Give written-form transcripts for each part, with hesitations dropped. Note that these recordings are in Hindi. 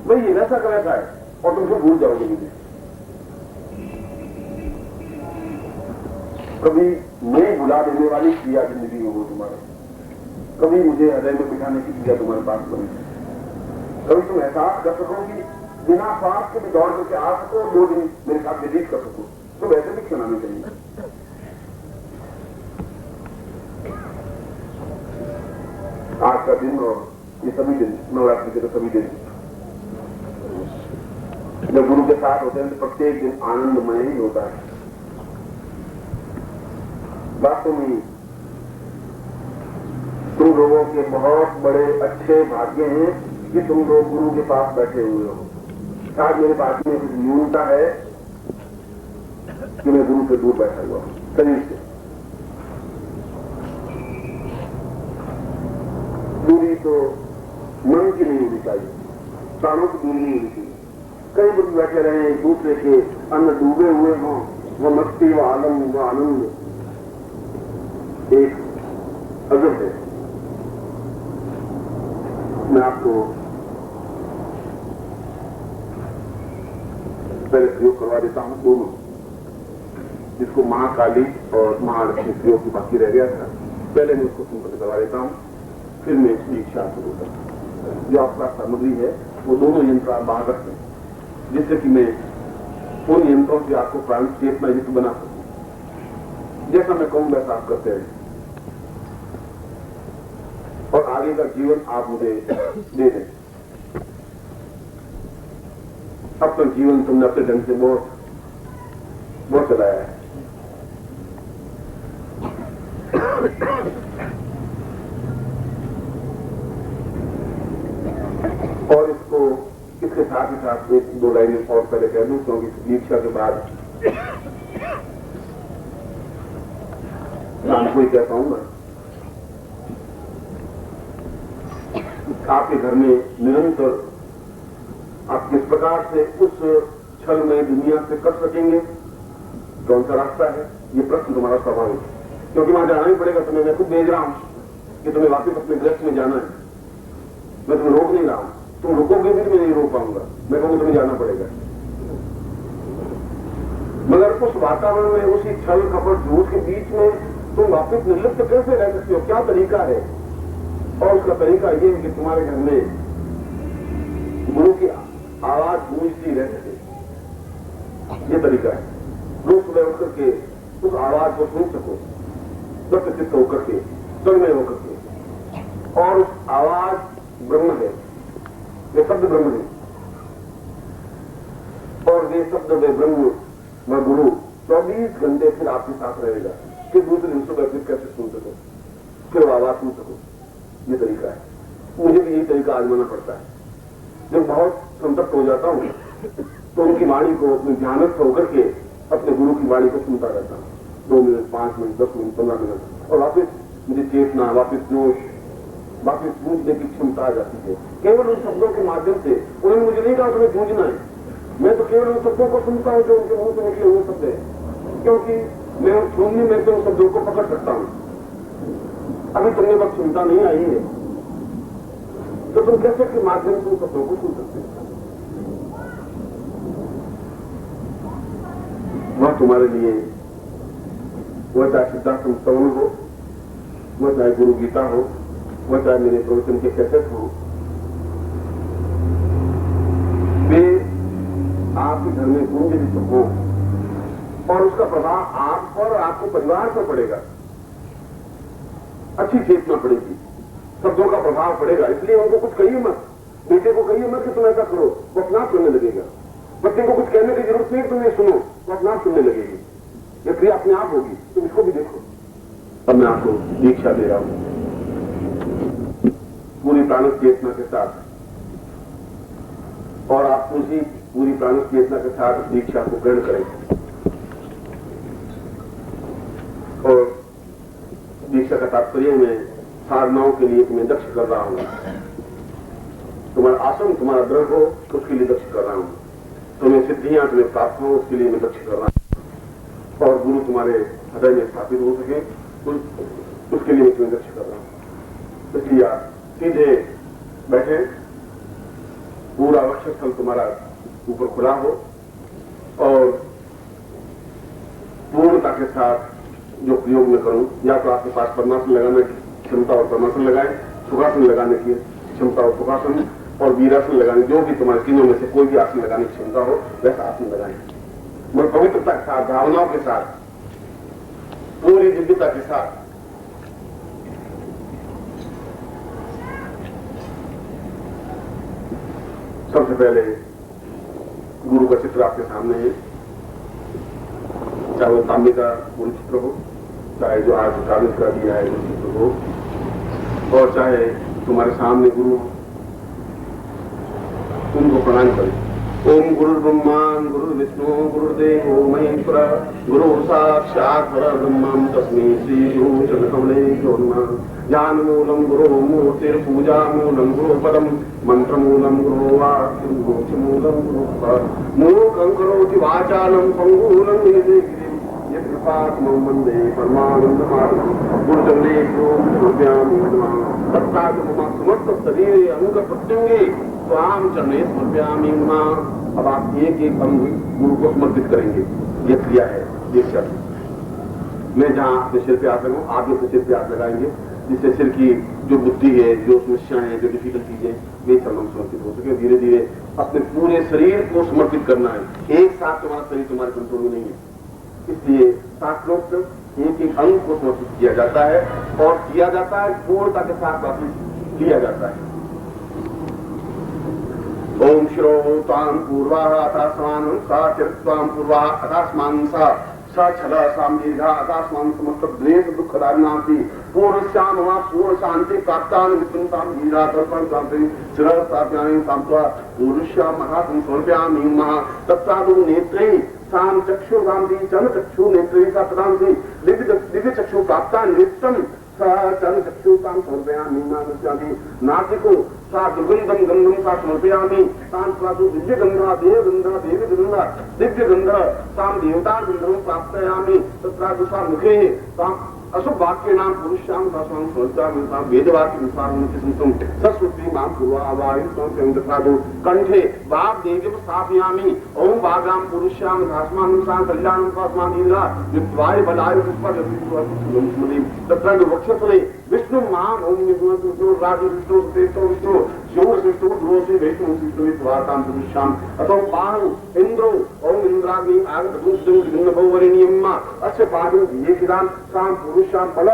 भाई ये वैसा का वैसा है और तुम सब भूल जाओगे मुझे। कभी मैं भुला देने वाली क्रिया जिंदगी में हो तुम्हारा, कभी मुझे हृदय में बिठाने की क्रिया तुम्हारे पास बनी, कभी तुम एहसास कर सको कि बिना स्वास्थ्य के भी दौड़ करके आ सको, 2 दिन मेरे साथ व्यतीत कर सको, तो वैसे भी सुनाने चाहिए। आज का दिन और ये सभी दिन, नवरात्रि के तो सभी दिन जब गुरु के साथ होते हैं तो प्रत्येक दिन आनंदमय ही होता है। वास्तव में तुम लोगों के बहुत बड़े अच्छे भाग्य हैं कि तुम लोग गुरु के पास बैठे हुए हो। आज मेरे पास में कुछ न्यूनता है कि मैं गुरु से दूर बैठा हुआ हूं शरीर से। दूरी तो मन की नहीं होनी चाहिए, प्राणों की दूरी नहीं होनी चाहिए। कई लोग बैठे रहे एक दूसरे के अंदर डूबे हुए हों, वो मस्ती व आलम व आनंद एक अजब है। मैं आपको पहले प्रयोग करवा देता हूं दोनों, जिसको महाकाली और महालक्ष्मी प्रयोग की बाकी रह गया था। पहले मैं उसको सुनकर करवा देता हूं, फिर मैं दीक्षा शुरू करता। जो आपका सामग्री है वो दोनों यंत्र आप बाहर रखते हैं, जिससे कि मैं उन यंत्रों से आपको प्राण चेतना युक्त बना सकूं। जैसा मैं कहूं वैसा आप करते रहे और आगे का जीवन आप मुझे दे दें। अपना जीवन तुमने अपने ढंग से बहुत चलाया है। और इसके साथ ही साथ 1-2 लाइनें और पहले कह दूं, क्योंकि दीक्षा के बाद शाम को ही कह पाऊंगा। आपके घर में निरंतर आप किस प्रकार से उस छलमय दुनिया से कट सकेंगे, कौन सा रास्ता है, ये प्रश्न तुम्हारा स्वाभाविक है। क्योंकि वहां जाना ही पड़ेगा तुम्हें। मैं खुद भेज रहा हूं कि तुम्हें वापिस अपने गृहस्थ में जाना है। मैं तुम्हें रोक नहीं रहा हूं, तुम रुकोगे भी मैं नहीं रोक पाऊंगा। मैं कहूँ तुम्हें जाना पड़ेगा। मगर उस वातावरण में, उसी छल कपट झूठ के बीच में तुम वापिस निर्लिप्त कैसे रह सकते हो? क्या तरीका है? और उसका तरीका यह है कि तुम्हारे घर में गुरु की आवाज गूंजती रह सके। ये तरीका है। रोज सुबह उठ करके उस आवाज को सुन सको, सत्यचित्त होकर के, तन्मय होकर के। और उस आवाज ब्रह्म है, वे शब्द ब्रह्म है। और वे शब्द वे ब्रह्म व गुरु 24 घंटे फिर आपके साथ रहेगा। फिर दूसरे दिन सुबह फिर कैसे सुन सको, फिर आवाज सुन सको। ये तरीका है। मुझे भी यही तरीका आजमाना पड़ता है। जब बहुत संतप्त हो जाता हूं तो उनकी वाणी को अपने ध्यानस्थ होकर के अपने गुरु की वाणी को सुनता रहता हूं। 2 मिनट, 5 मिनट, 10 मिनट, 15 मिनट, और वापिस मुझे चेतना, वापिस जोश, वापिस गूंजने की क्षमता आ जाती है। केवल उन शब्दों के माध्यम से। उन्होंने मुझे नहीं कहा तुम्हें गूंजना है, मैं तो केवल उन शब्दों को सुनता हूं जो उनके मुंह से निकले हुए शब्द है। क्योंकि मैं सुनने में तो उन शब्दों को पकड़ सकता हूं। अभी तुमने बस क्षमता नहीं आई है, तो तुम कैसे के माध्यम से उन शब्दों को सुन सकते हो? वह तुम्हारे लिए, वह चाहे सिद्धार्थ संस्थान हो, वह चाहे गुरु गीता हो, वह चाहे मेरे प्रवचन के कैसेट हो, वे आपके घर में गूंजनित हो और उसका प्रभाव आप पर, आपके परिवार पर पड़ेगा। अच्छी चेतना पड़ेगी, शब्दों का प्रभाव पड़ेगा। इसलिए उनको कुछ कहिए मत, बेटे को कहिए मत कि तुम ऐसा करो, वो अपना आप करने लगेगा। बच्चे को कुछ कहने की जरूरत नहीं, तुम ये सुनो, वो अपना आप सुनने लगेगी। ये क्रिया अपने आप होगी। तुम इसको भी देखो। अब मैं आपको दीक्षा दे रहा हूं पूरी प्राणिक चेतना के साथ, और आप उसी पूरी प्राणिक चेतना के साथ दीक्षा को ग्रहण करें। और दीक्षा का तात्पर्य में साधनाओं के लिए तुम्हें दक्ष कर रहा हूं। तुम्हारा आसन, तुम्हारा द्रव हो, उसके लिए दक्ष कर रहा हूं। तुम्हें सिद्धियां तुम्हें प्राप्त हो, उसके लिए मैं दक्ष कर रहा हूं। और गुरु तुम्हारे हृदय में स्थापित हो सके, उसके लिए मैं तुम्हें दक्ष कर रहा हूं। इसलिए आप सीधे बैठे पूरा वक्षस्थल तुम्हारा ऊपर खुला हो और पूर्णता के साथ जो प्रयोग में करूं, या तो आपके पास पद्मासन लगाने की क्षमता और पद्मासन लगाएं, सुखासन लगाने की क्षमता और सुखासन, और वीरासन लगाने, जो भी तुम्हारे तीनों में से कोई भी आसन लगाने की क्षमता हो वैसा आसन लगाएं। मैं पवित्रता के साथ, भावनाओं के साथ, पूरी दिव्यता के साथ सबसे पहले गुरु का चित्र आपके सामने है, चाहे वो तांबे का गुरु चित्र हो, चाहे जो आज कागज का दिया है गुरु चित्र हो, और चाहे तुम्हारे सामने गुरु, उनको प्रणाम करें। ओम गुरु ब्रह्मा गुरु विष्णु गुरुदेवो महेश्वर गुरु साक्षात् परब्रह्म तस्मै श्री गुरु चरणकमलेभ्यो नमः। ज्ञान मूलम गुरु मूर्तिर पूजा मूलम गुरु पदम मंत्र मूलम गुरु वाक्यम मोक्ष मूलम गुरु पद मूकं करोति वाचालं पंगूलं यदि कृपात्मं वन्दे परमानन्दमाधवं गुरुचरणेभ्यो समर्पयामि नमः। तत्तात् मम समस्त शरीरे अंग प्रत्यंगे स्वाम चरणे समर्पयामि नमः। अब आप एक एक अंग गुरु को समर्पित करेंगे। ये क्रिया है, ये शब्द। मैं जहां अपने सिर पे हाथ लगाऊं, आप अपने सिर पे हाथ लगाएंगे, जिससे सिर की जो बुद्धि है, जो समस्याएं हैं, जो डिफिकल्टीज है, वे चरणों में समर्पित हो सके। धीरे धीरे अपने पूरे शरीर को समर्पित करना है। एक साथ तुम्हारा शरीर तुम्हारे कंट्रोल में नहीं है, इसलिए शास्त्रोक्त एक एक अंग को समर्पित किया जाता है और किया जाता है पूर्णता के साथ वापिस लिया जाता है। ओम शिरो ताम पूर्वा अथास्मान सा चिरत्वाम पूर्वा अथास्मान सा छल साम दीर्घा अथास्मान समस्त द्वेष दुख दारिणांति पूर्वश्याम वहां पूर्ण शांति प्राप्तान विष्णुताम दीर्घा तर्पण शांति चिर स्थाप्यामि साम्त्वा पूर्वश्याम अथास्म समर्पयामि नमः। तत्साधु नेत्रे साम चक्षु गांधी चन चक्षु नेत्री का प्रदान से दिव्य चक्षु प्राप्ता नित्यम चन चक्षु ताम समर्पयामि नमः। नासिको सा दुर्गंधम गंधम सा समर्पयामि ताम स्वादु दिव्य गंधा देव गंधा देवी गंधा दिव्य गंध ताम देवता गंधम प्राप्तयामि तत्रादु सा मुखे ताम अशुभ वाक्य नाम पुरुषाम दासवान समर्पयामि वेद वाक्य अनुसार उनके संतम सरस्वती माम पूर्वावायु तत्रादु कंठे वाग देवम स्थापयामि ओम वागाम पुरुषाम दासवान अनुसार कल्याणम पासमान दीर्घा युक्तवाय बलाय पुष्पा स्मृति तत्रादु वक्षस्थले विष्णु माम ओम विष्णु राजु विष्णु श्रेष्ठो विष्णु शिव श्रेष्ठो ध्रुवसी वैष्णु विष्णु वाताम पुरुषाम अथो बाहु इंद्रो ओम इंद्राग्नि आगतुष्टं गन्धभवरणीयम अस्य पादं वियेकिदान साम पुरुषाम बल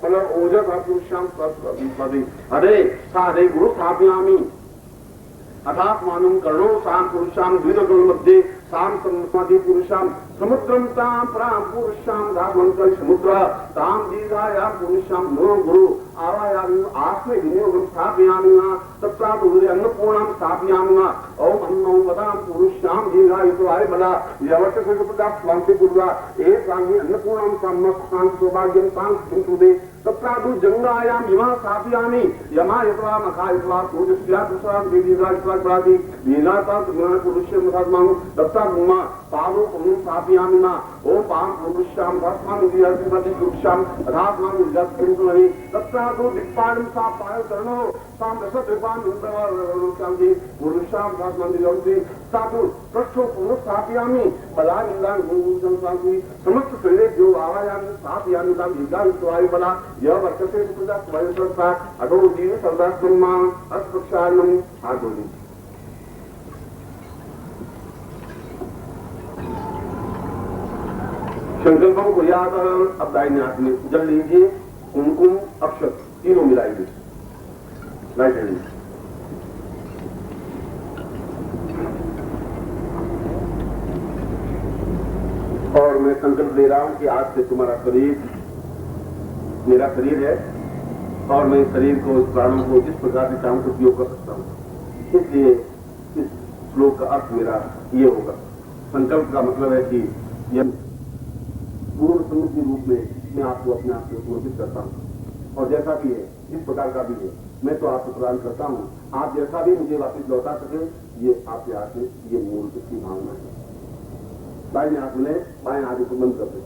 बल ओजस पुरुषाम स्वस्ति अरे सारे गुरु स्थापयामि अथात्मानं कर्णो साम पुरुषाम द्विदगुण मध्ये साम समाधि पुरुषाम समुद्रम ताम प्राम पुरुषाम धामंत्र समुद्र ताम दीर्घाया पुरुषाम नो गुरु आवायामि आस्मे विनियोगं स्थापयामि तत्रादु अन्नपूर्णां स्थापयामि ओम अन्नो वदाम पुरुषाम दीर्घायुत्वाय बला यवत से उपदा स्वांति गुरुवा ए प्राणी अन्नपूर्णां सामस्थान सौभाग्यं तां किंतुदे तत्रादु जंगायाम यमा स्थापयामि यमा यत्वा मखायत्वा पूजस्या प्रसाद दीर्घायुत्वा प्रादि वीणाता पुरुषं धात्मानु तत्रादु पावो ओम स्थापयामि ना ओम पाम पुरुषाम धात्मानु दीर्घायुत्वा पुरुषाम धात्मानु दीर्घायुत्वा तत्रादु दिक्पालम सा पाय करणो साम रसद्रिपान शांति पुरुषाम धात्मानु दीर्घायुत्वा साधु पृष्ठो पुरुष स्थापयामि बला निंदान गुरुजन शांति समस्त शरीरे जो आवायामि स्थापयामि ताम दीर्घायुत्वा बला यह वर्तते प्रजा स्वयंस्था अडो जीव सर्दा ब्रह्मा अस्पक्षानम आगोली। संकल्पों को याद अब दाहिने हाथ में जल लीजिए, कुमकुम अक्षत तीनों मिलाएंगे राइट हैंड। और मैं संकल्प ले रहा हूं कि आज से तुम्हारा शरीर मेरा शरीर है और मैं शरीर को, इस प्राणों को जिस प्रकार से चाहूं उपयोग कर सकता हूं। इसलिए इस श्लोक का अर्थ मेरा ये होगा। संकल्प का मतलब है कि यह पूर्ण संगत के रूप में मैं आपको अपने आप को समर्पित करता हूं और जैसा भी है, जिस प्रकार का भी है, मैं तो आपको प्रदान करता हूं। आप जैसा भी मुझे वापस लौटा सके, ये आपके हाथ में ये मूल की भावना है। बाएं हाथ में बाएं हाथ को बंद कर दे।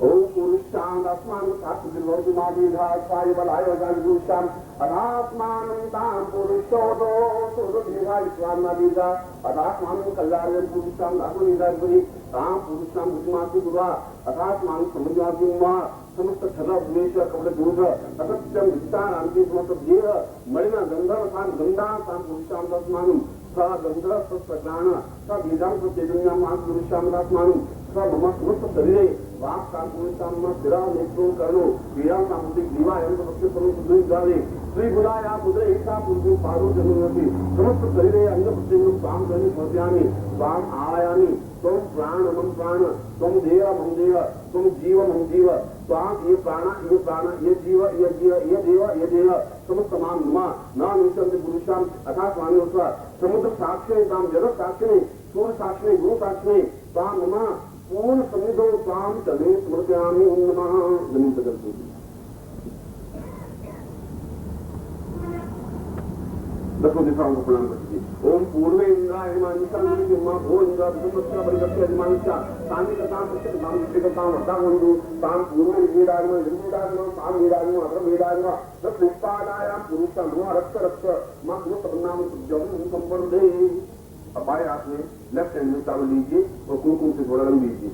ओम पुरुषां आत्मान सात्विर्भवतु मा दीर्घा स्वाय बलाय पुरुषां अधात्मानं तां पुरुषोदो सुर दीर्घा स्वान्ना दीर्घा अधात्मानं कल्याणं पुरुषां धातुनिदाग्नि तां पुरुषां बुद्धिमाति गुरुवा अधात्मानं समझाति मा समस्त छल उमेश कपड़े दूर असत्यम विस्तारांति समस्त देह मणिमा गंधर्व स्थान गंगा स्थान पुरुषां आत्मानं सा गंधर्व प्राण सा बीजां चैतन्य मा पुरुषां आत्मानं सा मम समस्त शरीरे वाक कान पुरुषां स्थिरा नेत्रो कर्णो वीरां सामुद्रिक जीवा एवं समस्त सुदृढ़ जाले श्री बुधाया मुद्रे ऐसा पुरुषों पारो जन्मति समस्त शरीरे अंग प्रत्यंग स्वाम करने पहुंचामी स्वाम आयामी तुम प्राण मम प्राण तुम देव मम देव तुम जीव मम जीव स्वाम ये प्राण ये जीव ये देव समस्त माम नुमा न निशंत पुरुषां अथा स्वामी समुद्र साक्षी ताम जगत साक्षी सूर्य साक्षी गुरु साक्षी स्वाम नुमा पूर्ण समिधो स्वाम तमे स्मृत्यामि नमः। जमीन पर करते दसों दिशाओं को प्रणाम करती ओम पूर्व इंद्राय हिमांशा भो इंद्रा विदुमस्या परिगत्य हिमांशा तानि कथां प्रत्येक नाम विषयकतां वर्धावन्तु तां पूर्व वेदागम निर्वेदागम तां वेदागम अग्र वेदागम दक्षिणपादायां पुरुषं रक्त मां गुरु तन्नाम जम संवर्धे। अब बाएं हाथ में लेफ्ट हैंड में चावल लीजिए और कुमकुम से थोड़ा रंग लीजिए।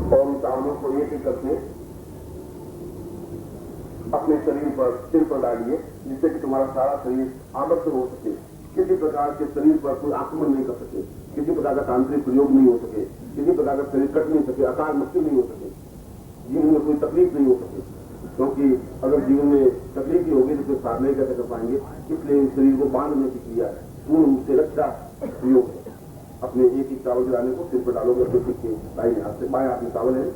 और चावलों को एक एक करके अपने शरीर पर सिर पर डालिए जिससे कि तुम्हारा सारा शरीर आबद्ध हो सके, किसी प्रकार के शरीर पर कोई आक्रमण नहीं कर सके, किसी प्रकार का तांत्रिक प्रयोग नहीं हो सके, किसी प्रकार का शरीर कट नहीं सके, अकाल मृत्यु नहीं हो सके, जीवन में कोई तकलीफ नहीं हो सके। क्योंकि अगर जीवन में तकलीफ ही होगी तो फिर साधना कैसे कर पाएंगे। इसलिए शरीर को बांधने की क्रिया है, पूर्ण रूप से रक्षा प्रयोग है। अपने एक एक चावल गिराने को सिर पर डालोगे अपने सिर के दाहिने हाथ से, बाएं हाथ में चावल है।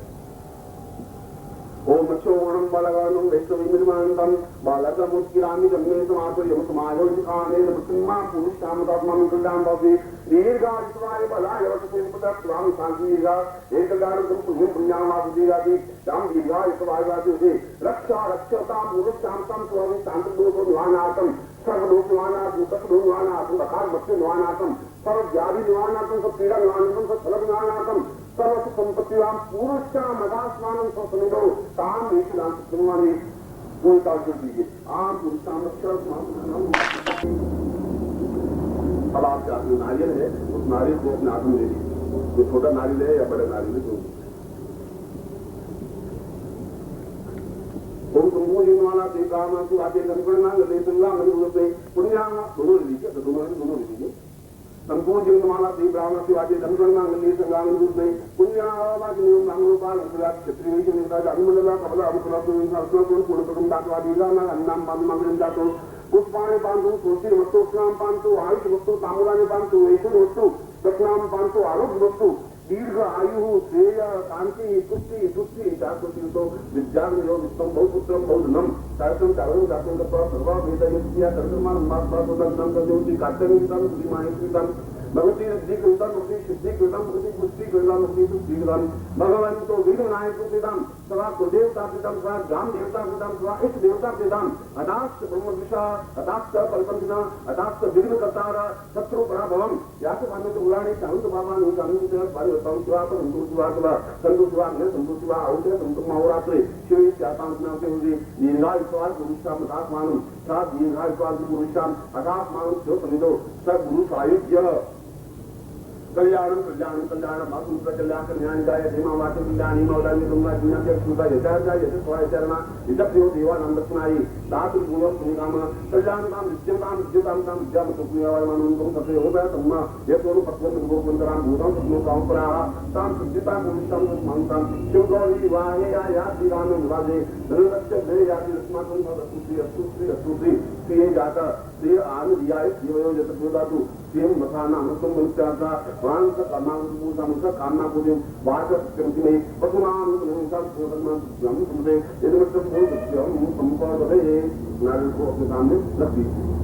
ओम मक्षोणम बलगानं वैष्णवीमिर्मानंदं बालकमुत्किरामि जन्मे समातो यम समायो दिखाने नमस्मा पुरुषाम दात्मन कल्याण भवति दीर्घायुष्माय बलाय वसुपुत्र स्वाम शांतिगा एकगार पुण्य पुण्यामादीगाति शाम दीर्घायुष्माय वाति रक्षा रक्षता पुरुषाम तम स्वामी शांतिदोषो निवारणार्थम सर्वदोषनिवारणार्थम सकदोषनिवारणार्थम अकाल मृत्यु निवारणार्थम सर्व व्याधि निवारणार्थम सब पीड़ा निवारणार्थम सब फल निवारणार्थम सर्व संपत्तिवाम पुरुषाम अदास्मानं स्वसमिदो ताम वेशदान सुमानी कोई काल कर दीजिए आम पुरुषाम अब आपके हाथ में नारियल है, उस नारियल को अपने हाथ में ले लीजिए, जो छोटा नारियल है या बड़ा नारियल है। ओम कुंभो जिनवाला देवकामा को आते गणगणना गले संगा मणि रूपे पुण्यामा दोनों ले लीजिए, दोनों ले लीजिए। संपूर्ण जिनवाला देवकामा को आते गणगणना गले संगा मणि रूपे पुण्यामा जिन नामरूपाल उपरात क्षत्रिय के नेता जागमंडला कबला अबुला को इंसान को पूर्ण प्रकम दातवा दीगा ना अन्नाम बांध मंगलम जातो पुष्पाणे पांतु तुलसी वस्तु स्नाम पांतु आयुष वस्तु ताम्राने पांतु ऐसे वस्तु दक्षिणाम पांतु आरोग्य वस्तु दीर्घ आयु श्रेय शांति तुष्टि तुष्टि चातुर्ति तो विद्यान योग वित्तम बहुपुत्रम बहुधनम कार्यक्रम चारों जातों का सर्वा वेद युक्तिया कर्तमान मात्रा सुदर्शन कर्देवती कार्तवीकम श्रीमाहितम भगवती सिद्धि कृतम भक्ति सिद्धि कृतम भक्ति पुष्टि कृतम भक्ति तुष्टि कृतम भगवान तो विघ्न नायक कृतम सदा कुलदेवता कृतम सदा ग्राम देवता कृतम सदा इष्ट देवता कृतम अदास्त ब्रह्म विषा अदास्त कल्पना अदास्त विघ्न कर्तारा शत्रु पराभवम या तो माने तो उलाने चाहूं तो बाबा नहीं चाहूं तो बारे बताऊं शिवा तो संतोष शिवा ने संतोष शिवा आउटे संतोष मावरात्रे शिव चातांत नाम के हुए दीर्घायुष्मान पुरुषाम अदात्मानं सात दीर्घायुष्मान पुरुषाम अदात्मानं जो समिदो सब गुरु सायुज्य कल्याण कल्याण कल्याण मातृ कल्याण कल्याण गाय धीमा वाक्य कल्याणी मौलानी गंगा दुनिया के सुधा यचार जाय यथे स्वाय चरणा विदप्यो देवानंद स्नाई दातु गुणो सुनिकाम कल्याण काम विद्यताम विद्यताम काम विद्या सुखनियाय मनोंतम सते हो गया तम्मा ये तोरु पत्वं गोपंतराम भूतां सुनो काम परा ताम सिद्धिता पुरुषां मंतां शिव गौरी वाहे या श्री राम निवाजे धनरक्ष दे याति अस्माकं भवतु श्री श्री जाता श्री आन दियाय जीवयो जत प्रदातु श्रीम मथाना अमृतम मनुष्यासा प्राण का कामना मुसा कामना को दे वाच कृति में पशुनाम मुसा पूर्ण हम सुनते यदि मतलब हम संपर्क है नारियल को अपने सामने रख दीजिए।